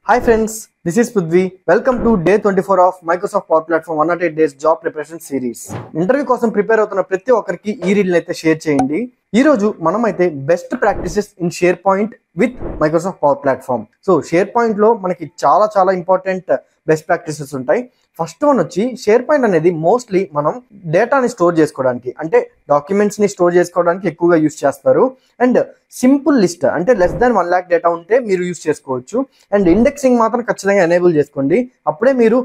Hi friends, this is Prithvi. Welcome to day 24 of Microsoft Power Platform 108 days job preparation series. Interview కోసం prepare అవుతున్న ప్రతి ఒక్కరికి ఈ reel అయితే share చేయండి. ఈ రోజు మనమైతే best practices in share point with Microsoft power platform. So share point లో మనకి చాలా ఇంపార్టెంట్ బెస్ట్ ప్రాక్టీసెస్ ఉంటాయి. ఫస్ట్ వన్ వచ్చి షేర్ పాయింట్ అనేది మోస్ట్లీ మనం డేటాని స్టోర్ చేసుకోవడానికి, అంటే డాక్యుమెంట్స్ ని స్టోర్ చేసుకోవడానికి ఎక్కువగా యూస్ చేస్తారు. అండ్ సింపుల్ లిస్ట్ అంటే లెస్ దాన్ 1 lakh డేటా ఉంటే మీరు యూస్ చేసుకోవచ్చు. అండ్ ఇండెక్సింగ్ మాత్రం ఖచ్చితంగా ఎనేబుల్ చేసుకోండి. అప్పుడే మీరు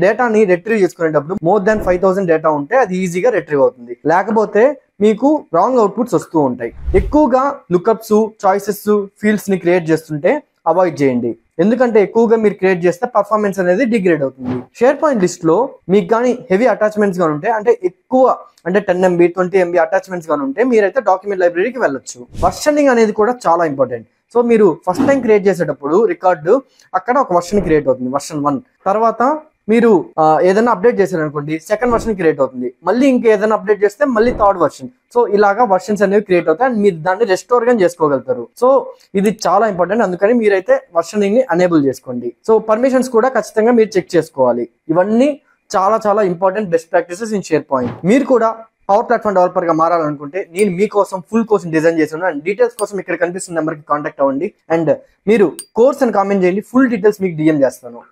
డేటాని రిట్రీవ్ చేసుకునేటప్పుడు మోర్ దాన్ 5000 డేటా ఉంటే అది ఈజీగా రిట్రీవ్ అవుతుంది. లేకపోతే మీకు రాంగ్ అవుట్పుట్స్ వస్తూ ఉంటాయి. ఎక్కువగా లుకప్స్, చాయిసెస్, ఫీల్డ్స్ ని క్రియేట్ చేస్తుంటే అవాయిడ్ చేయండి. ఎందుకంటే ఎక్కువగా మీరు క్రియేట్ చేస్తే పర్ఫార్మెన్స్ అనేది డిగ్రేడ్ అవుతుంది. షేర్ పాయింట్ లిస్ట్ లో మీకు కానీ హెవీ అటాచ్మెంట్స్ కానీ ఉంటే, అంటే ఎక్కువ అంటే 10 MB 20 MB అటాచ్మెంట్స్ కానీ ఉంటే మీరైతే డాక్యుమెంట్ లైబ్రరీకి వెళ్ళొచ్చు. వర్షనింగ్ అనేది కూడా చాలా ఇంపార్టెంట్. సో మీరు ఫస్ట్ టైం క్రియేట్ చేసేటప్పుడు రికార్డు అక్కడ ఒక వర్షన్ క్రియేట్ అవుతుంది, వర్షన్ 1. తర్వాత మీరు ఏదైనా అప్డేట్ చేశారనుకోండి, సెకండ్ వర్షన్ క్రియేట్ అవుతుంది. మళ్ళీ ఇంకేదైనా అప్డేట్ చేస్తే మళ్ళీ థర్డ్ వర్షన్. సో ఇలాగా వర్షన్స్ అనేవి క్రియేట్ అవుతాయి అండ్ మీరు దాన్ని రెస్టోర్ గా చేసుకోగలుగుతారు. సో ఇది చాలా ఇంపార్టెంట్. అందుకని మీరైతే వర్షనింగ్ ని ఎనేబుల్ చేసుకోండి. సో పర్మిషన్స్ కూడా ఖచ్చితంగా మీరు చెక్ చేసుకోవాలి. ఇవన్నీ చాలా important best practices in share point. మీరు కూడా పవర్ ప్లాట్ఫామ్ డెవలపర్ గా మారాలనుకుంటే నేను మీకోసం ఫుల్ కోర్స్ డిజైన్ చేసి ఉన్నాను. డీటెయిల్స్ కోసం ఇక్కడ కనిపిస్తున్న నెంబర్కి కాంటాక్ట్ అవ్వండి. అండ్ మీరు కోర్స్ అని కామెంట్ చేయండి, ఫుల్ డీటెయిల్స్ మీకు డిఎం చేస్తాను.